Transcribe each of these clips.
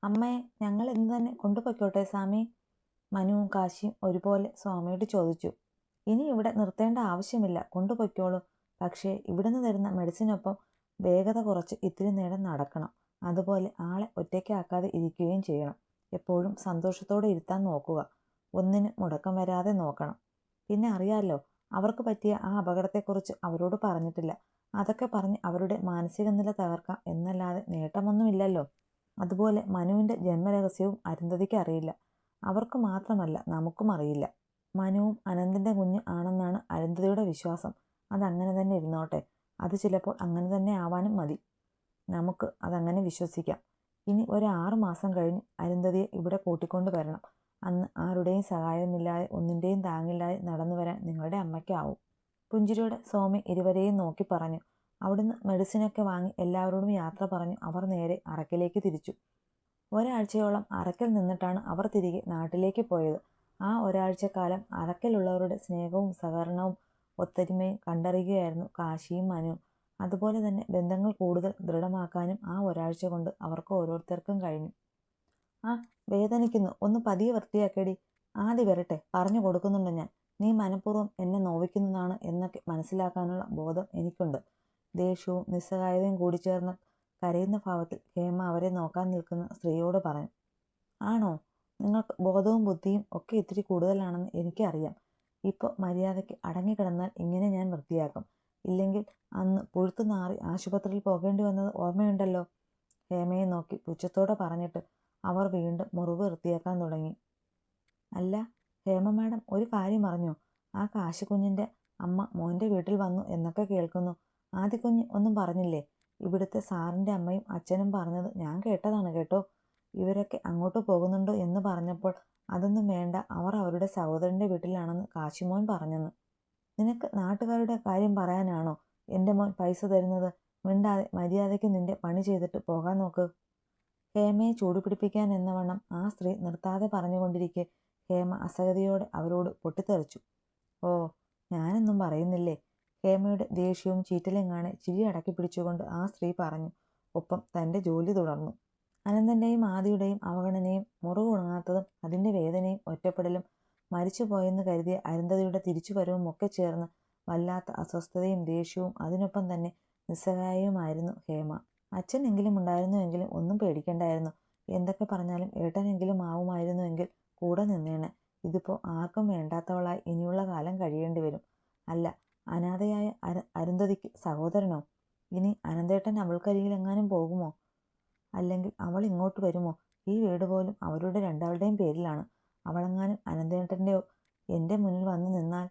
അമ്മയെ ഞങ്ങൾ ഇന്ന് തന്നെ കൊണ്ടുപോയിക്കോട്ടെ സ്വാമി? മനുവും കാശിയും ഒരുപോലെ സ്വാമിയോട് ചോദിച്ചു. ഇനി ഇവിടെ നിർത്തേണ്ട ആവശ്യമില്ല, കൊണ്ടുപോയിക്കോളൂ. പക്ഷേ ഇവിടുന്ന് തരുന്ന മെഡിസിനൊപ്പം വേഗത കുറച്ച് ഇത്തിരി നേരം നടക്കണം. അതുപോലെ ആളെ ഒറ്റയ്ക്കാക്കാതെ ഇരിക്കുകയും ചെയ്യണം. എപ്പോഴും സന്തോഷത്തോടെ ഇരുത്താൻ നോക്കുക. ഒന്നിനും മുടക്കം വരാതെ നോക്കണം. പിന്നെ അറിയാലോ, അവർക്ക് പറ്റിയ ആ അപകടത്തെക്കുറിച്ച് അവരോട് പറഞ്ഞിട്ടില്ല. അതൊക്കെ പറഞ്ഞ് അവരുടെ മാനസിക നില തകർക്കാം എന്നല്ലാതെ നേട്ടമൊന്നുമില്ലല്ലോ. അതുപോലെ മനുവിൻ്റെ ജന്മരഹസ്യവും അരുന്ധതിക്ക് അറിയില്ല. അവർക്ക് മാത്രമല്ല, നമുക്കും അറിയില്ല. മനുവും അനന്തിൻ്റെ കുഞ്ഞ് ആണെന്നാണ് അരുന്ധതിയുടെ വിശ്വാസം. അതങ്ങനെ തന്നെ ഇരുന്നോട്ടെ. അത് ചിലപ്പോൾ അങ്ങനെ തന്നെ ആവാനും മതി. നമുക്ക് അതങ്ങനെ വിശ്വസിക്കാം. ഇനി ഒരു 6 മാസം കഴിഞ്ഞ് അരുന്ധതിയെ ഇവിടെ കൂട്ടിക്കൊണ്ടു വരണം. അന്ന് ആരുടെയും സഹായമില്ലാതെ, ഒന്നിൻ്റെയും താങ്ങില്ലാതെ നടന്നു വരാൻ നിങ്ങളുടെ അമ്മയ്ക്കാവും. പുഞ്ചിരിയോടെ സോമി ഇരുവരെയും നോക്കി പറഞ്ഞു. അവിടുന്ന് മെഡിസിനൊക്കെ വാങ്ങി എല്ലാവരോടും യാത്ര പറഞ്ഞു അവർ നേരെ അറക്കിലേക്ക് തിരിച്ചു. ഒരാഴ്ചയോളം അറക്കിൽ നിന്നിട്ടാണ് അവർ തിരികെ നാട്ടിലേക്ക് പോയത്. ആ ഒരാഴ്ചക്കാലം അറക്കിലുള്ളവരുടെ സ്നേഹവും സഹകരണവും ഒത്തൊരുമയും കണ്ടറിയുകയായിരുന്നു കാശിയും മനുവും. അതുപോലെ തന്നെ ബന്ധങ്ങൾ കൂടുതൽ ദൃഢമാക്കാനും ആ ഒരാഴ്ച കൊണ്ട് അവർക്ക് ഓരോരുത്തർക്കും കഴിഞ്ഞു. ആ, വേദനിക്കുന്നു, ഒന്ന് പതിയെ വൃത്തിയാക്കേടി. ആദ്യം വരട്ടെ, പറഞ്ഞു കൊടുക്കുന്നുണ്ട് ഞാൻ. നീ മനഃപൂർവ്വം എന്നെ നോവിക്കുന്നതാണ് എന്നൊക്കെ മനസ്സിലാക്കാനുള്ള ബോധം എനിക്കുണ്ട്. ദേഷ്യവും നിസ്സഹായതയും കൂടി ചേർന്ന് കരയുന്ന ഭാവത്തിൽ ഹേമ അവരെ നോക്കാൻ നിൽക്കുന്ന സ്ത്രീയോട് പറഞ്ഞു. ആണോ? നിങ്ങൾക്ക് ബോധവും ബുദ്ധിയും ഒക്കെ ഇത്തിരി കൂടുതലാണെന്ന് എനിക്കറിയാം. ഇപ്പോൾ മര്യാദയ്ക്ക് അടങ്ങിക്കിടന്നാൽ ഇങ്ങനെ ഞാൻ വൃത്തിയാക്കും. ഇല്ലെങ്കിൽ അന്ന് പുഴുത്തു നാറി ആശുപത്രിയിൽ പോകേണ്ടി വന്നത് ഓർമ്മയുണ്ടല്ലോ. ഹേമയെ നോക്കി പുച്ഛത്തോടെ പറഞ്ഞിട്ട് അവർ വീണ്ടും മുറിവ് വൃത്തിയാക്കാൻ തുടങ്ങി. അല്ല ഹേമ മാഡം, ഒരു കാര്യം അറിഞ്ഞോ? ആ കാശിക്കുഞ്ഞിൻ്റെ അമ്മ മോൻ്റെ വീട്ടിൽ വന്നു എന്നൊക്കെ കേൾക്കുന്നു. ആദിക്കുഞ്ഞ് ഒന്നും പറഞ്ഞില്ലേ? ഇവിടുത്തെ സാറിൻ്റെ അമ്മയും അച്ഛനും പറഞ്ഞത് ഞാൻ കേട്ടതാണ് കേട്ടോ. ഇവരൊക്കെ അങ്ങോട്ട് പോകുന്നുണ്ടോ എന്ന് പറഞ്ഞപ്പോൾ അതൊന്നും വേണ്ട, അവർ അവരുടെ സഹോദരൻ്റെ വീട്ടിലാണെന്ന് കാശിമോൻ പറഞ്ഞെന്ന്. നിനക്ക് നാട്ടുകാരുടെ കാര്യം പറയാനാണോ എൻ്റെ മോൻ പൈസ തരുന്നത്? മിണ്ടാതെ മര്യാദയ്ക്ക് നിന്റെ പണി ചെയ്തിട്ട് പോകാൻ നോക്ക്. ഹേമയെ ചൂടുപിടിപ്പിക്കാൻ എന്നവണ്ണം ആ സ്ത്രീ നിർത്താതെ പറഞ്ഞുകൊണ്ടിരിക്കെ ഹേമ അസഹതയോടെ അവരോട് പൊട്ടിത്തെറിച്ചു. ഓ, ഞാനൊന്നും പറയുന്നില്ലേ? ഹേമയുടെ ദേഷ്യവും ചീറ്റലും കാണെ ചിരി അടക്കി പിടിച്ചുകൊണ്ട് ആ സ്ത്രീ പറഞ്ഞു. ഒപ്പം തൻ്റെ ജോലി തുടർന്നു. അനന്തൻ്റെയും ആദിയുടെയും അവഗണനയും മുറിവ് ഉണങ്ങാത്തതും അതിൻ്റെ വേദനയും ഒറ്റപ്പെടലും മരിച്ചുപോയെന്ന് കരുതിയ അരുന്ധതിയുടെ തിരിച്ചുവരവും ഒക്കെ ചേർന്ന് വല്ലാത്ത അസ്വസ്ഥതയും ദേഷ്യവും അതിനൊപ്പം തന്നെ നിസ്സഹായവുമായിരുന്നു ഹേമ. അച്ഛനെങ്കിലും ഉണ്ടായിരുന്നുവെങ്കിലും ഒന്നും പേടിക്കണ്ടായിരുന്നു. എന്തൊക്കെ പറഞ്ഞാലും ഏട്ടനെങ്കിലും ആവുമായിരുന്നുവെങ്കിൽ കൂടെ നിന്നേനെ. ഇതിപ്പോൾ ആർക്കും വേണ്ടാത്തവളായി ഇനിയുള്ള കാലം കഴിയേണ്ടി വരും. അല്ല, അനാഥയായ അരുന്ധതിക്ക് സഹോദരനോ? ഇനി അനന്തേട്ടൻ അവൾക്കരികിലെങ്ങാനും പോകുമോ? അല്ലെങ്കിൽ അവൾ ഇങ്ങോട്ട് വരുമോ? ഈ വീട് പോലും അവരുടെ രണ്ടാളുടെയും പേരിലാണ്. അവളെങ്ങാനും അനന്തേട്ടൻ്റെയോ എൻ്റെ മുന്നിൽ വന്നു നിന്നാൽ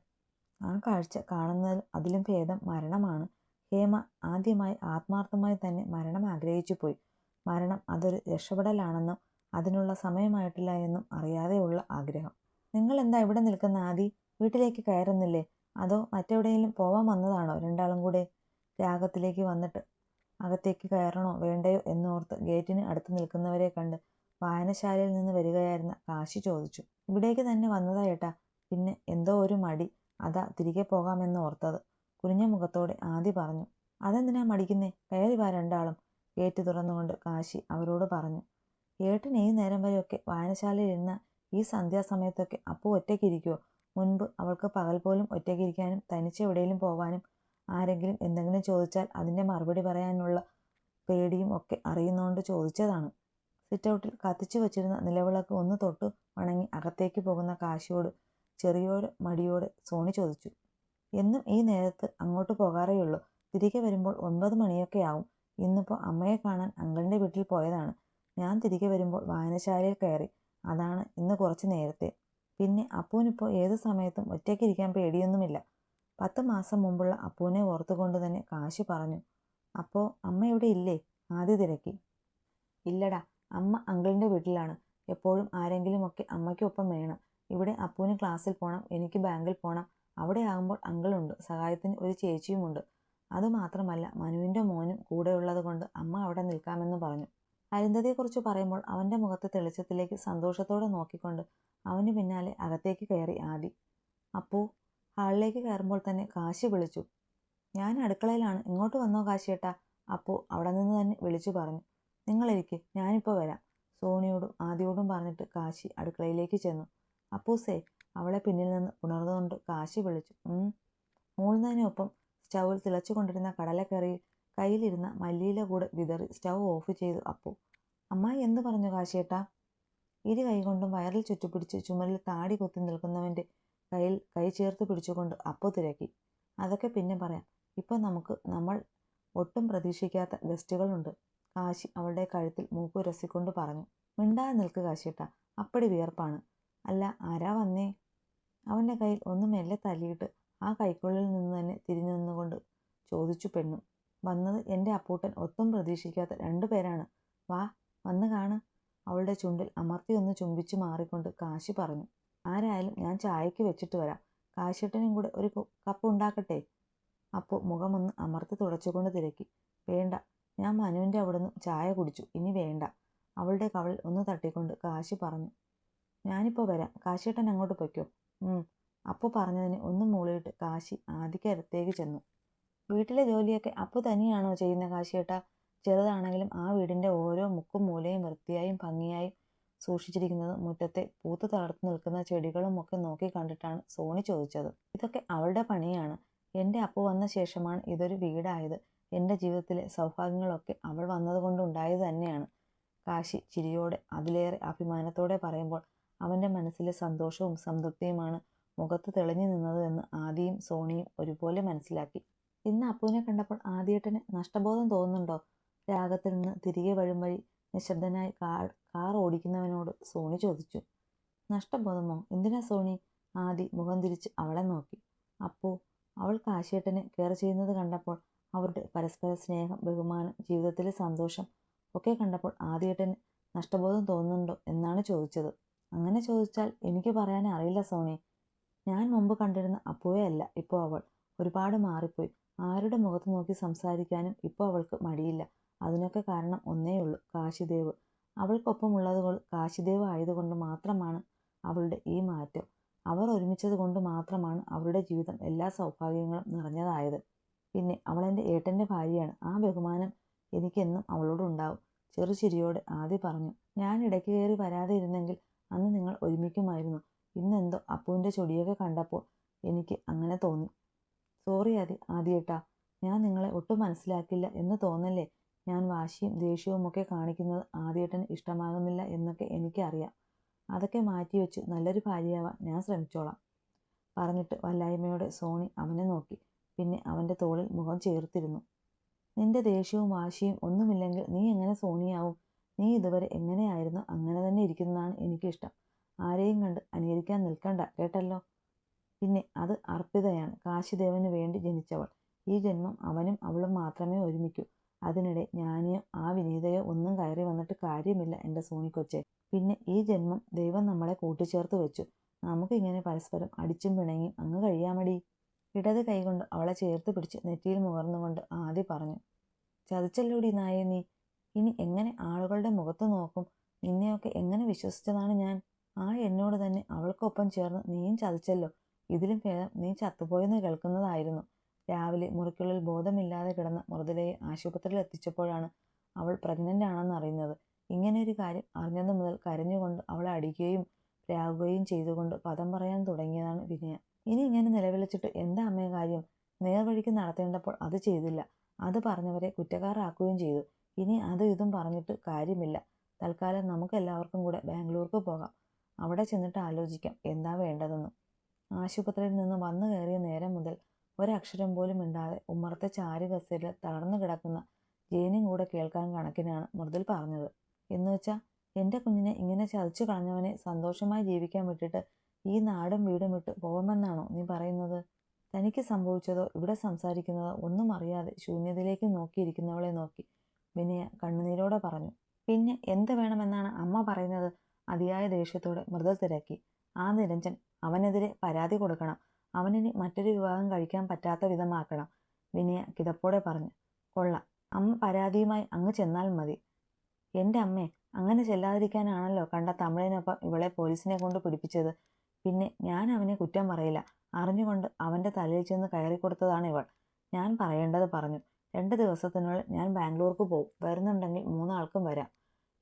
ആ കാഴ്ച കാണുന്നതിൽ അതിലും ഭേദം മരണമാണ്. ഹേമ ആദ്യമായി ആത്മാർത്ഥമായി തന്നെ മരണം ആഗ്രഹിച്ചു പോയി. മരണം അതൊരു രക്ഷപ്പെടലാണെന്നും അതിനുള്ള സമയമായിട്ടില്ല എന്നും അറിയാതെയുള്ള ആഗ്രഹം. നിങ്ങൾ എന്താ ഇവിടെ നിൽക്കുന്ന ആദി? വീട്ടിലേക്ക് കയറുന്നില്ലേ? അതോ മറ്റെവിടെയെങ്കിലും പോവാൻ വന്നതാണോ രണ്ടാളും കൂടെ? രാഗത്തിലേക്ക് വന്നിട്ട് അകത്തേക്ക് കയറണോ വേണ്ടയോ എന്നോർത്ത് ഗേറ്റിന് അടുത്ത് നിൽക്കുന്നവരെ കണ്ട് വായനശാലയിൽ നിന്ന് വരികയായിരുന്ന കാശി ചോദിച്ചു. ഇവിടേക്ക് തന്നെ വന്നതാ ഏട്ടാ. പിന്നെ എന്തോ ഒരു മടി, അതാ തിരികെ പോകാമെന്ന് ഓർത്തത്. കുനിഞ്ഞ മുഖത്തോടെ ആദി പറഞ്ഞു. അതെന്തിനാ മടിക്കുന്നേ? കയറി വാ രണ്ടാളും. ഗേറ്റ് തുറന്നുകൊണ്ട് കാശി അവരോട് പറഞ്ഞു. ഏട്ടൻ ഈ നേരം വരെയൊക്കെ വായനശാലയിൽ ഇരുന്ന ഈ സന്ധ്യാസമയത്തൊക്കെ അപ്പു ഒറ്റയ്ക്കിരിക്കുമോ? മുൻപ് അവൾക്ക് പകൽ പോലും ഒറ്റയ്ക്കിരിക്കാനും തനിച്ച് എവിടെയെങ്കിലും പോവാനും ആരെങ്കിലും എന്തെങ്കിലും ചോദിച്ചാൽ അതിൻ്റെ മറുപടി പറയാനുള്ള പേടിയും ഒക്കെ അറിയുന്നോണ്ട് ചോദിച്ചതാണ്. സിറ്റൗട്ടിൽ കത്തിച്ചു വച്ചിരുന്ന നിലവിളക്ക് ഒന്ന് തൊട്ടു വണങ്ങി അകത്തേക്ക് പോകുന്ന കാശിയോട് ചെറിയൊരു മടിയോടെ സോണി ചോദിച്ചു. എന്നും ഈ നേരത്ത് അങ്ങോട്ട് പോകാറേയുള്ളൂ. തിരികെ വരുമ്പോൾ 9 മണിയൊക്കെ ആവും. ഇന്നിപ്പോൾ അമ്മയെ കാണാൻ അങ്കിളിൻ്റെ വീട്ടിൽ പോയതാണ്. ഞാൻ തിരികെ വരുമ്പോൾ വായനശാലയിൽ കയറി. അതാണ് ഇന്ന് കുറച്ച് നേരത്തെ. പിന്നെ അപ്പൂനിപ്പോൾ ഏത് സമയത്തും ഒറ്റയ്ക്കിരിക്കാൻ പേടിയൊന്നുമില്ല. 10 മാസം മുമ്പുള്ള അപ്പൂനെ ഓർത്തുകൊണ്ട് തന്നെ കാശി പറഞ്ഞു. അപ്പോൾ അമ്മ ഇവിടെ ഇല്ലേ? ആദ്യ തിരക്കി. ഇല്ലടാ, അമ്മ അങ്കിളിൻ്റെ വീട്ടിലാണ്. എപ്പോഴും ആരെങ്കിലുമൊക്കെ അമ്മയ്ക്കൊപ്പം വേണം. ഇവിടെ അപ്പൂന് ക്ലാസ്സിൽ പോകണം, എനിക്ക് ബാങ്കിൽ പോകണം. അവിടെ ആകുമ്പോൾ അങ്കിളുണ്ട്, സഹായത്തിന് ഒരു ചേച്ചിയുമുണ്ട്. അതുമാത്രമല്ല, മനുവിൻ്റെ മോനും കൂടെയുള്ളത് കൊണ്ട് അമ്മ അവിടെ നിൽക്കാമെന്ന് പറഞ്ഞു. അരുന്ധതിയെക്കുറിച്ച് പറയുമ്പോൾ അവൻ്റെ മുഖത്തെ തെളിച്ചത്തിലേക്ക് സന്തോഷത്തോടെ നോക്കിക്കൊണ്ട് അവന് പിന്നാലെ അകത്തേക്ക് കയറി ആദി. അപ്പൂ. ഹാളിലേക്ക് കയറുമ്പോൾ തന്നെ കാശി വിളിച്ചു. ഞാൻ അടുക്കളയിലാണ്, ഇങ്ങോട്ട് വന്നോ കാശിയേട്ടാ. അപ്പൂ അവിടെ നിന്ന് തന്നെ വിളിച്ചു പറഞ്ഞു. നിങ്ങളിരിക്കെ, ഞാനിപ്പോൾ വരാം. സോണിയോടും ആദിയോടും പറഞ്ഞിട്ട് കാശി അടുക്കളയിലേക്ക് ചെന്നു. അപ്പൂസേ, അവളെ പിന്നിൽ നിന്ന് ഉണർന്നുകൊണ്ട് കാശി വിളിച്ചു. മൂളുന്നതിനൊപ്പം സ്റ്റൗവിൽ തിളച്ചുകൊണ്ടിരുന്ന കടലക്കറിയിൽ കയ്യിലിരുന്ന മല്ലിയില കൂടെ വിതറി സ്റ്റൗ ഓഫ് ചെയ്തു അപ്പു. അമ്മായി എന്ത് പറഞ്ഞു കാശിയേട്ടാ? ഇരു കൈകൊണ്ടും വയറിൽ ചുറ്റിപ്പിടിച്ച് ചുമരിൽ താടി കുത്തി നിൽക്കുന്നവൻ്റെ കയ്യിൽ കൈ ചേർത്ത് പിടിച്ചുകൊണ്ട് അപ്പു തിരക്കി. അതൊക്കെ പിന്നെ പറയാം. ഇപ്പം നമ്മൾ ഒട്ടും പ്രതീക്ഷിക്കാത്ത ഗസ്റ്റുകളുണ്ട്. കാശി അവളുടെ കഴുത്തിൽ മൂക്കുരസിക്കൊണ്ട് പറഞ്ഞു. മിണ്ടാതെ നിൽക്ക് കാശിയേട്ടാ, അപ്പടി വിയർപ്പാണ്. അല്ല, ആരാ വന്നേ? അവൻ്റെ കയ്യിൽ ഒന്ന് മെല്ലെ തല്ലിയിട്ട് ആ കൈക്കുള്ളിൽ നിന്ന് തന്നെ തിരിഞ്ഞു നിന്നുകൊണ്ട് ചോദിച്ചു പെണ്ണു. വന്നത് എൻ്റെ അപ്പൂട്ടൻ ഒട്ടും പ്രതീക്ഷിക്കാത്ത 2 പേരാണ്. വാ, വന്ന് കാണ്. അവളുടെ ചുണ്ടിൽ അമർത്തി ഒന്ന് ചുംബിച്ചു മാറിക്കൊണ്ട് കാശി പറഞ്ഞു. ആരായാലും ഞാൻ ചായക്ക് വെച്ചിട്ട് വരാം. കാശിയേട്ടനും കൂടെ ഒരു കപ്പ് ഉണ്ടാക്കട്ടെ? അപ്പോൾ മുഖമൊന്ന് അമർത്തി തുടച്ചുകൊണ്ട് തിരക്കി. വേണ്ട, ഞാൻ മനുവിൻ്റെ അവിടുന്ന് ചായ കുടിച്ചു, ഇനി വേണ്ട. അവളുടെ കവളിൽ ഒന്ന് തട്ടിക്കൊണ്ട് കാശി പറഞ്ഞു. ഞാനിപ്പോൾ വരാം, കാശിയേട്ടൻ അങ്ങോട്ട് പൊയ്ക്കോ. അപ്പു പറഞ്ഞതിന് ഒന്നും മൂളിയിട്ട് കാശി ആദിക്കടുത്തേക്ക് ചെന്നു. വീട്ടിലെ ജോലിയൊക്കെ അപ്പു തനിയാണോ ചെയ്യുന്ന കാശിയേട്ടാ? ചെറുതാണെങ്കിലും ആ വീടിൻ്റെ ഓരോ മുക്കും മൂലയും വൃത്തിയായും ഭംഗിയായും സൂക്ഷിച്ചിരിക്കുന്നത് മുറ്റത്തെ പൂത്ത് തളർന്നു നിൽക്കുന്ന ചെടികളും ഒക്കെ നോക്കി കണ്ടിട്ടാണ് സോണി ചോദിച്ചത്. ഇതൊക്കെ അവളുടെ പണിയാണ്. എൻ്റെ അപ്പു വന്ന ശേഷമാണ് ഇതൊരു വീടായത്. എൻ്റെ ജീവിതത്തിലെ സൗഭാഗ്യങ്ങളൊക്കെ അവൾ വന്നതുകൊണ്ട് ഉണ്ടായത് തന്നെയാണ്. കാശി ചിരിയോടെ അതിലേറെ അഭിമാനത്തോടെ പറയുമ്പോൾ അവൻ്റെ മനസ്സിലെ സന്തോഷവും സംതൃപ്തിയുമാണ് മുഖത്ത് തെളിഞ്ഞു നിന്നത് എന്ന് ആദിയും സോണിയും ഒരുപോലെ മനസ്സിലാക്കി. ഇന്ന് അപ്പുവിനെ കണ്ടപ്പോൾ ആദിയേട്ടന് നഷ്ടബോധം തോന്നുന്നുണ്ടോ? രാഗത്തിൽ നിന്ന് തിരികെ വഴി നിശബ്ദനായി കാർ ഓടിക്കുന്നവനോട് സോണി ചോദിച്ചു. നഷ്ടബോധമോ? എന്തിനാ സോണി? ആദി മുഖം തിരിച്ച് അവളെ നോക്കി. അപ്പോ അവൾ കാശിയേട്ടനെ കെയർ ചെയ്യുന്നത് കണ്ടപ്പോൾ, അവരുടെ പരസ്പര സ്നേഹം, ബഹുമാനം, ജീവിതത്തിലെ സന്തോഷം ഒക്കെ കണ്ടപ്പോൾ ആദിയേട്ടന് നഷ്ടബോധം തോന്നുന്നുണ്ടോ എന്നാണ് ചോദിച്ചത്. അങ്ങനെ ചോദിച്ചാൽ എനിക്ക് പറയാൻ അറിയില്ല സോണി. ഞാൻ മുമ്പ് കണ്ടിരുന്ന അപ്പുവേ അല്ല ഇപ്പോൾ അവൾ. ഒരുപാട് മാറിപ്പോയി. ആരുടെ മുഖത്ത് നോക്കി സംസാരിക്കാനും ഇപ്പോൾ അവൾക്ക് മടിയില്ല. അതിനൊക്കെ കാരണം ഒന്നേയുള്ളൂ, കാശിദേവ്. അവൾക്കൊപ്പമുള്ളത് കാശിദേവ് ആയതുകൊണ്ട് മാത്രമാണ് അവളുടെ ഈ മാറ്റം. അവർ ഒരുമിച്ചത് കൊണ്ട് മാത്രമാണ് അവളുടെ ജീവിതം എല്ലാ സൗഭാഗ്യങ്ങളും നിറഞ്ഞതായത്. പിന്നെ അവൾ എൻ്റെ ഏട്ടൻ്റെ ഭാര്യയാണ്. ആ ബഹുമാനം എനിക്കെന്നും അവളോടുണ്ടാവും. ചെറുചിരിയോടെ ആദി പറഞ്ഞു. ഞാൻ ഇടയ്ക്ക് കയറി വരാതെ ഇരുന്നെങ്കിൽ അന്ന് നിങ്ങൾ ഒരുമിക്കുമായിരുന്നു. ഇന്നെന്തോ അപ്പുവിൻ്റെ ചൊടിയൊക്കെ കണ്ടപ്പോൾ എനിക്ക് അങ്ങനെ തോന്നി. സോറി ആദിയേട്ടാ, ഞാൻ നിങ്ങളെ ഒട്ടും മനസ്സിലാക്കില്ല എന്ന് തോന്നല്ലേ? ഞാൻ വാശിയും ദേഷ്യവും ഒക്കെ കാണിക്കുന്നത് ആദിയേട്ടന് ഇഷ്ടമാകുന്നില്ല എന്നൊക്കെ എനിക്കറിയാം. അതൊക്കെ മാറ്റിവെച്ച് നല്ലൊരു ഭാര്യയാവാൻ ഞാൻ ശ്രമിച്ചോളാം. പറഞ്ഞിട്ട് വല്ലായ്മയോടെ സോണി അവനെ നോക്കി. പിന്നെ അവൻ്റെ തോളിൽ മുഖം ചേർത്തിരുന്നു. നിന്റെ ദേഷ്യവും വാശിയും ഒന്നുമില്ലെങ്കിൽ നീ എങ്ങനെ സോണിയാവും? നീ ഇതുവരെ എങ്ങനെയായിരുന്നു അങ്ങനെ തന്നെ ഇരിക്കുന്നതാണ് എനിക്കിഷ്ടം. ആരെയും കണ്ട് അനുകരിക്കാൻ നിൽക്കണ്ട, കേട്ടല്ലോ. പിന്നെ അത് അർപ്പിതയാണ്, കാശിദേവന് വേണ്ടി ജനിച്ചവൾ. ഈ ജന്മം അവനും അവളും മാത്രമേ ഒരുമിക്കൂ. അതിനിടെ ജ്ഞാനിയോ ആ വിനീതയോ ഒന്നും കയറി വന്നിട്ട് കാര്യമില്ല എൻ്റെ സോണിക്കൊച്ചെ. പിന്നെ ഈ ജന്മം ദൈവം നമ്മളെ കൂട്ടിച്ചേർത്ത് വെച്ചു. നമുക്കിങ്ങനെ പരസ്പരം അടിച്ചും പിണങ്ങിയും അങ്ങ് കഴിയാമടി. ഇടത് കൈകൊണ്ട് അവളെ ചേർത്ത് പിടിച്ച് നെറ്റിയിൽ മുകർന്നുകൊണ്ട് ആദി പറഞ്ഞു. ചതിച്ചല്ലോടി നായേ നീ. ഇനി എങ്ങനെ ആളുകളുടെ മുഖത്ത് നോക്കും? നിന്നെയൊക്കെ എങ്ങനെ വിശ്വസിച്ചതാണ് ഞാൻ? ആ എന്നോട് തന്നെ അവൾക്കൊപ്പം ചേർന്ന് നീയും ചതിച്ചല്ലോ. ഇതിലും ഭേദം നീ ചത്തുപോയെന്ന് കേൾക്കുന്നതായിരുന്നു. രാവിലെ മുറിക്കുള്ളിൽ ബോധമില്ലാതെ കിടന്ന മൃദുലയെ ആശുപത്രിയിൽ എത്തിച്ചപ്പോഴാണ് അവൾ പ്രഗ്നൻ്റ് ആണെന്ന് അറിയുന്നത്. ഇങ്ങനെയൊരു കാര്യം അറിഞ്ഞതു മുതൽ കരഞ്ഞുകൊണ്ട് അവളെ അടിക്കുകയും രാകുകയും ചെയ്തുകൊണ്ട് പദം പറയാൻ തുടങ്ങിയതാണ് വിനയ. ഇനി ഇങ്ങനെ നിലവിളിച്ചിട്ട് എന്താ അമ്മേ കാര്യം? നേർവഴിക്ക് നടത്തേണ്ടപ്പോൾ അത് ചെയ്തില്ല. അത് പറഞ്ഞവരെ കുറ്റക്കാരാക്കുകയും ചെയ്തു. ഇനി ഇതും പറഞ്ഞിട്ട് കാര്യമില്ല. തൽക്കാലം നമുക്ക് എല്ലാവർക്കും കൂടെ ബാംഗ്ലൂർക്ക് പോകാം. അവിടെ ചെന്നിട്ട് ആലോചിക്കാം എന്താ വേണ്ടതെന്ന്. ആശുപത്രിയിൽ നിന്ന് വന്നു കയറിയ നേരം മുതൽ ഒരക്ഷരം പോലും മിണ്ടാതെ ഉമ്മറത്തെ ചാരി കസേരയിൽ തളർന്നു കിടക്കുന്ന ജേനും കൂടെ കേൾക്കാൻ കണക്കിനാണ് മൃദുൽ പറഞ്ഞത്. എന്നുവെച്ചാൽ എൻ്റെ കുഞ്ഞിനെ ഇങ്ങനെ ചതിച്ചു കളഞ്ഞവനെ സന്തോഷമായി ജീവിക്കാൻ വിട്ടിട്ട് ഈ നാടും വീടും വിട്ട് പോകാമെന്നാണോ നീ പറയുന്നത്? തനിക്ക് സംഭവിച്ചതോ ഇവിടെ സംസാരിക്കുന്നതോ ഒന്നും അറിയാതെ ശൂന്യതയിലേക്ക് നോക്കിയിരിക്കുന്നവളെ നോക്കി വിനയ കണ്ണുനീരോടെ പറഞ്ഞു. പിന്നെ എന്ത് വേണമെന്നാണ് അമ്മ പറയുന്നത്? അതിയായ ദേഷ്യത്തോടെ മൃദുൽ തിരക്കി. ആ നിരഞ്ജൻ, അവനെതിരെ പരാതി കൊടുക്കണം. അവനിനി മറ്റൊരു വിവാഹം കഴിക്കാൻ പറ്റാത്ത വിധമാക്കണം. വിനയ കിതപ്പോടെ പറഞ്ഞു. കൊള്ളാം, അമ്മ പരാതിയുമായി അങ്ങ് ചെന്നാൽ മതി. എൻ്റെ അമ്മേ, അങ്ങനെ ചെല്ലാതിരിക്കാനാണല്ലോ കണ്ട തമിഴനൊപ്പം ഇവളെ പോലീസിനെ കൊണ്ട് പിടിപ്പിച്ചത്. പിന്നെ ഞാൻ അവനെ കുറ്റം പറയില്ല. അറിഞ്ഞുകൊണ്ട് അവൻ്റെ തലയിൽ ചെന്ന് കയറിക്കൊടുത്തതാണ് ഇവൾ. ഞാൻ പറയേണ്ടത് പറഞ്ഞു. 2 ദിവസത്തിനുള്ളിൽ ഞാൻ ബാംഗ്ലൂർക്ക് പോവും. വരുന്നുണ്ടെങ്കിൽ 3 ആൾക്കും വരാം.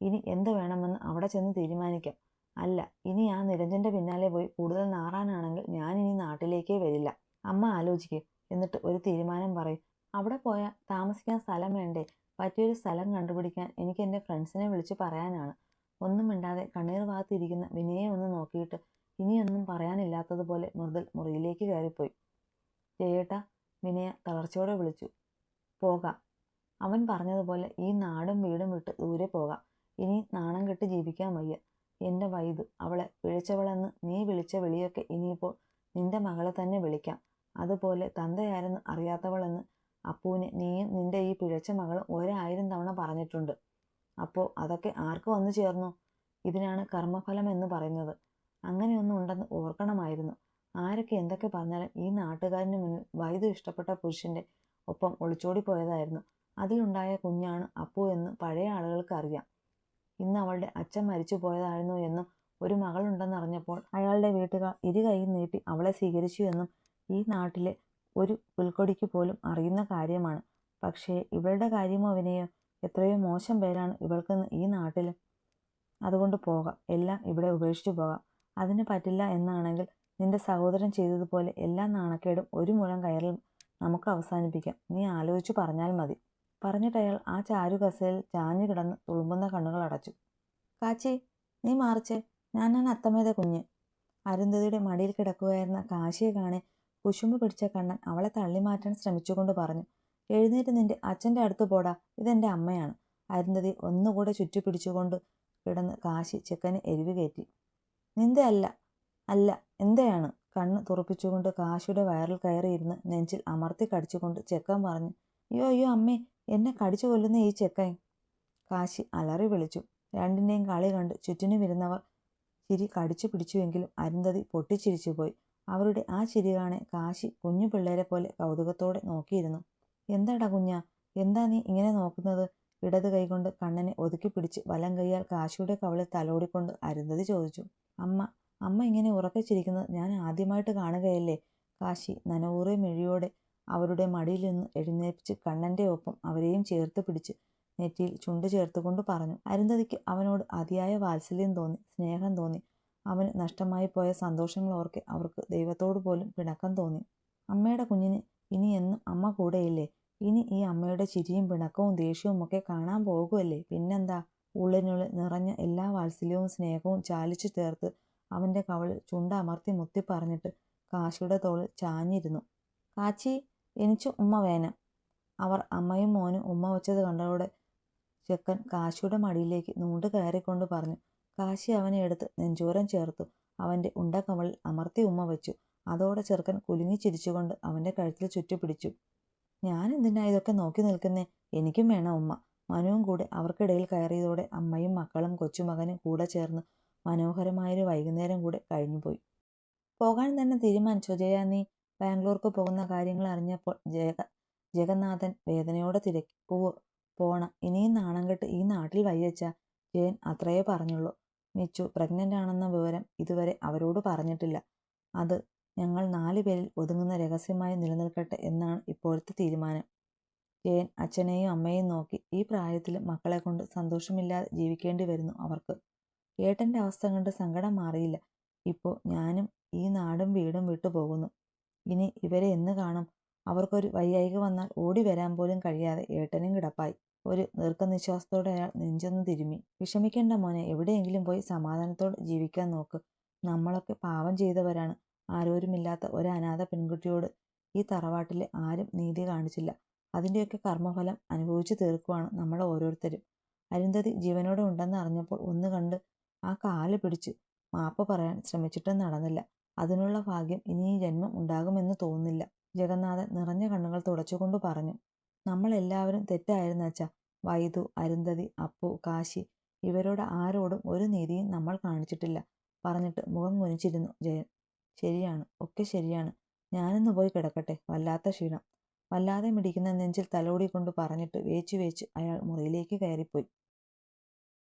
ഇനി എന്ത് വേണമെന്ന് അവിടെ ചെന്ന് തീരുമാനിക്കാം. അല്ല, ഇനി ആ നിരഞ്ജന്റെ പിന്നാലെ പോയി കൂടുതൽ നാറാനാണെങ്കിൽ ഞാൻ ഇനി നാട്ടിലേക്കേ വരില്ല. അമ്മ ആലോചിക്കുക, എന്നിട്ട് ഒരു തീരുമാനം പറയും. അവിടെ പോയാൽ താമസിക്കാൻ സ്ഥലം വേണ്ടേ? പറ്റിയൊരു സ്ഥലം കണ്ടുപിടിക്കാൻ എനിക്ക് എൻ്റെ ഫ്രണ്ട്സിനെ വിളിച്ച് പറയാനാണ്. ഒന്നും മിണ്ടാതെ കണ്ണീർ ഭാഗത്തിരിക്കുന്ന വിനയെ ഒന്ന് നോക്കിയിട്ട് ഇനിയൊന്നും പറയാനില്ലാത്തതുപോലെ മൃദുൽ മുറിയിലേക്ക് കയറിപ്പോയി. ജയേട്ടാ, വിനയ തളർച്ചയോടെ വിളിച്ചു. പോകാം. അവൻ പറഞ്ഞതുപോലെ ഈ നാടും വീടും വിട്ട് ദൂരെ പോകാം. ഇനി നാണം കെട്ട് ജീവിക്കാൻ വയ്യ. എൻ്റെ വൈദു, അവളെ പിഴച്ചവളെന്ന് നീ വിളിച്ച വിളിയൊക്കെ ഇനിയിപ്പോൾ നിന്റെ മകളെ തന്നെ വിളിക്കാം. അതുപോലെ തന്തയാരെന്ന് അറിയാത്തവളെന്ന് അപ്പൂനെ നീയും നിന്റെ ഈ പിഴച്ച മകളും 1000 തവണ പറഞ്ഞിട്ടുണ്ട്. അപ്പോൾ അതൊക്കെ ആർക്ക് വന്നു ചേർന്നു? ഇതിനാണ് കർമ്മഫലം എന്ന് പറയുന്നത്. അങ്ങനെയൊന്നും ഉണ്ടെന്ന് ഓർക്കണമായിരുന്നു. ആരൊക്കെ എന്തൊക്കെ പറഞ്ഞാലും ഈ നാട്ടുകാരന് മുന്നിൽ വൈദു ഇഷ്ടപ്പെട്ട പുരുഷന്റെ ഒപ്പം ഒളിച്ചോടി പോയതായിരുന്നു. അതിലുണ്ടായ കുഞ്ഞാണ് അപ്പു എന്ന് പഴയ ആളുകൾക്ക് അറിയാം. ഇന്ന് അവളുടെ അച്ഛൻ മരിച്ചു പോയതായിരുന്നു എന്നും ഒരു മകളുണ്ടെന്നറിഞ്ഞപ്പോൾ അയാളുടെ വീട്ടുകാർ ഇരുകൈയും നീട്ടി അവളെ സ്വീകരിച്ചു എന്നും ഈ നാട്ടിലെ ഒരു പുൽക്കൊടിക്ക് പോലും അറിയുന്ന കാര്യമാണ്. പക്ഷേ ഇവളുടെ കാര്യമോ വിനയോ? എത്രയോ മോശം പേരാണ് ഇവൾക്കെന്ന് ഈ നാട്ടിൽ. അതുകൊണ്ട് പോകാം, എല്ലാം ഇവിടെ ഉപേക്ഷിച്ചു പോകാം. അതിന് പറ്റില്ല എന്നാണെങ്കിൽ നിന്റെ സഹോദരൻ ചെയ്തതുപോലെ എല്ലാ നാണക്കേടും ഒരു മുഴം കയറിൽ നമുക്ക് അവസാനിപ്പിക്കാം. നീ ആലോചിച്ചു പറഞ്ഞാൽ മതി. പറഞ്ഞിട്ടയാൾ ആ ചാരു കസേരയിൽ ചാഞ്ഞു കിടന്ന് തുളുമ്പുന്ന കണ്ണുകൾ അടച്ചു. കാച്ചി, നീ മാറിച്ചേ, ഞാനാണ് അത്തമ്മയുടെ കുഞ്ഞ്. അരുന്ധതിയുടെ മടിയിൽ കിടക്കുകയായിരുന്ന കാശിയെ കാണെ കുശുമ്പ് പിടിച്ച കണ്ണൻ അവളെ തള്ളിമാറ്റാൻ ശ്രമിച്ചുകൊണ്ട് പറഞ്ഞു. എഴുന്നേറ്റ് നിന്റെ അച്ഛൻ്റെ അടുത്ത് പോടാ, ഇതെൻ്റെ അമ്മയാണ്. അരുന്ധതി ഒന്നുകൂടെ ചുറ്റിപ്പിടിച്ചുകൊണ്ട് കിടന്ന് കാശി ചെക്കന് എരിവ് കയറ്റി. നിന്റെ അല്ല, അല്ല എന്തെയാണ്? കണ്ണ് തുറപ്പിച്ചുകൊണ്ട് കാശിയുടെ വയറിൽ കയറിയിരുന്ന് നെഞ്ചിൽ അമർത്തി കടിച്ചുകൊണ്ട് ചെക്കൻ പറഞ്ഞു. അയ്യോ അയ്യോ അമ്മേ, എന്നെ കടിച്ചു കൊല്ലുന്ന ഈ ചെക്കൻ. കാശി അലറി വിളിച്ചു. രണ്ടിൻ്റെയും കളി കണ്ട് ചുറ്റിനു വരുന്നവർ ചിരി കടിച്ചു പിടിച്ചുവെങ്കിലും അരുന്ധതി പൊട്ടിച്ചിരിച്ചുപോയി. അവരുടെ ആ ചിരി കാണെ കാശി കുഞ്ഞു പിള്ളേരെ പോലെ കൗതുകത്തോടെ നോക്കിയിരുന്നു. എന്താടാ കുഞ്ഞാ, എന്താ നീ ഇങ്ങനെ നോക്കുന്നത്? ഇടത് കൈകൊണ്ട് കണ്ണനെ ഒതുക്കി പിടിച്ച് വലം കൈയാൽ കാശിയുടെ കവളിൽ തലോടിക്കൊണ്ട് അരുന്ധതി ചോദിച്ചു. അമ്മ ഇങ്ങനെ ഉറക്കെ ചിരിക്കുന്നത് ഞാൻ ആദ്യമായിട്ട് കാണുകയല്ലേ? കാശി നനവൂറിയ മിഴിയോടെ അവരുടെ മടിയിൽ നിന്ന് എഴുന്നേൽപ്പിച്ച് കണ്ണൻ്റെ ഒപ്പം അവരെയും ചേർത്ത് പിടിച്ച് നെറ്റിയിൽ ചുണ്ട് ചേർത്തുകൊണ്ട് പറഞ്ഞു. അരുന്ധതിക്ക് അവനോട് അതിയായ വാത്സല്യം തോന്നി, സ്നേഹം തോന്നി. അവന് നഷ്ടമായി പോയ സന്തോഷങ്ങളോർക്കെ അവർക്ക് ദൈവത്തോട് പോലും പിണക്കം തോന്നി. അമ്മയുടെ കുഞ്ഞിന് ഇനി എന്നും അമ്മ കൂടെയില്ലേ? ഇനി ഈ അമ്മയുടെ ചിരിയും പിണക്കവും ദേഷ്യവും ഒക്കെ കാണാൻ പോകുമല്ലേ? പിന്നെന്താ? ഉള്ളിനുള്ളിൽ നിറഞ്ഞ എല്ലാ വാത്സല്യവും സ്നേഹവും ചാലിച്ചു ചേർത്ത് അവൻ്റെ കവളിൽ ചുണ്ടമർത്തി മുത്തി പറഞ്ഞിട്ട് കാശിയുടെ തോളിൽ ചാഞ്ഞിരുന്നു. കാച്ചി, എനിക്ക് ഉമ്മ വേണം. അവർ അമ്മയും മോനും ഉമ്മ വച്ചത് കണ്ടതോടെ ചെക്കൻ കാശിയുടെ മടിയിലേക്ക് നൂണ്ട് കയറിക്കൊണ്ട് പറഞ്ഞു. കാശി അവനെ എടുത്ത് നെഞ്ചോരം ചേർത്തു അവൻ്റെ ഉണ്ടക്കവളിൽ അമർത്തി ഉമ്മ വെച്ചു. അതോടെ ചെറുക്കൻ കുലുങ്ങി ചിരിച്ചുകൊണ്ട് അവൻ്റെ കഴുത്തിൽ ചുറ്റിപ്പിടിച്ചു. ഞാൻ എന്തിനാ ഇതൊക്കെ നോക്കി നിൽക്കുന്നേ? എനിക്കും വേണം ഉമ്മ. മനുവും കൂടെ അവർക്കിടയിൽ കയറിയതോടെ അമ്മയും മക്കളും കൊച്ചുമകനും കൂടെ ചേർന്ന് മനോഹരമായൊരു വൈകുന്നേരം കൂടെ കഴിഞ്ഞുപോയി. പോകാൻ തന്നെ തീരുമാനിച്ചോ ജയ നീ? ബാംഗ്ലൂർക്ക് പോകുന്ന കാര്യങ്ങൾ അറിഞ്ഞപ്പോൾ ജഗന്നാഥൻ വേദനയോടെ തിരക്കി. പോണം. ഇനിയും നാണം കെട്ട് ഈ നാട്ടിൽ വയ്യച്ച. ജയൻ അത്രയേ പറഞ്ഞുള്ളൂ. മിച്ചു പ്രഗ്നൻ്റ് ആണെന്ന വിവരം ഇതുവരെ അവരോട് പറഞ്ഞിട്ടില്ല. അത് ഞങ്ങൾ 4 പേരിൽ ഒതുങ്ങുന്ന രഹസ്യമായി നിലനിൽക്കട്ടെ എന്നാണ് ഇപ്പോഴത്തെ തീരുമാനം. ജയൻ അച്ഛനെയും അമ്മയെയും നോക്കി. ഈ പ്രായത്തിൽ മക്കളെ കൊണ്ട് സന്തോഷമില്ലാതെ ജീവിക്കേണ്ടി വരുന്നു അവർക്ക്. ഏട്ടൻ്റെ അവസ്ഥ കണ്ട് സങ്കടം മാറിയില്ല. ഇപ്പോൾ ഞാനും ഈ നാടും വീടും വിട്ടു പോകുന്നു. ഇനി ഇവരെ എന്ന് കാണും? അവർക്കൊരു വയ്യായിക വന്നാൽ ഓടി വരാൻ പോലും കഴിയാതെ ഏട്ടനും കിടപ്പായി. ഒരു ദീർഘനിശ്വാസത്തോടെ അയാൾ നെഞ്ചൊന്ന് തിരുമ്മി. വിഷമിക്കേണ്ട മോനെ, എവിടെയെങ്കിലും പോയി സമാധാനത്തോടെ ജീവിക്കാൻ നോക്ക്. നമ്മളൊക്കെ പാവം ചെയ്തവരാണ്. ആരോരുമില്ലാത്ത ഒരു അനാഥ പെൺകുട്ടിയോട് ഈ തറവാട്ടിലെ ആരും നീതി കാണിച്ചില്ല. അതിൻ്റെയൊക്കെ കർമ്മഫലം അനുഭവിച്ചു തീർക്കുവാണ് നമ്മൾ ഓരോരുത്തരും. അരുന്ധതി ജീവനോടെ ഉണ്ടെന്ന് അറിഞ്ഞപ്പോൾ ഒന്ന് കണ്ട് ആ കാല് പിടിച്ച് മാപ്പ് പറയാൻ ശ്രമിച്ചിട്ടും നടന്നില്ല. അതിനുള്ള ഭാഗ്യം ഇനി ഈ ജന്മം ഉണ്ടാകുമെന്ന് തോന്നുന്നില്ല. ജഗന്നാഥൻ നിറഞ്ഞ കണ്ണുകൾ തുടച്ചുകൊണ്ട് പറഞ്ഞു. നമ്മളെല്ലാവരും തെറ്റായിരുന്നു അച്ഛാ. വൈദു, അരുന്ധതി, അപ്പു, കാശി ഇവരോട് ആരോടും ഒരു നീതിയും നമ്മൾ കാണിച്ചിട്ടില്ല. പറഞ്ഞിട്ട് മുഖം കുനിച്ചിരുന്നു ജയൻ. ശരിയാണ്, ഒക്കെ ശരിയാണ്. ഞാനൊന്ന് പോയി കിടക്കട്ടെ, വല്ലാത്ത ക്ഷീണം. വല്ലാതെ മിടിക്കുന്ന നെഞ്ചിൽ തലോടിക്കൊണ്ട് പറഞ്ഞിട്ട് വേച്ചു അയാൾ മുറിയിലേക്ക് കയറിപ്പോയി.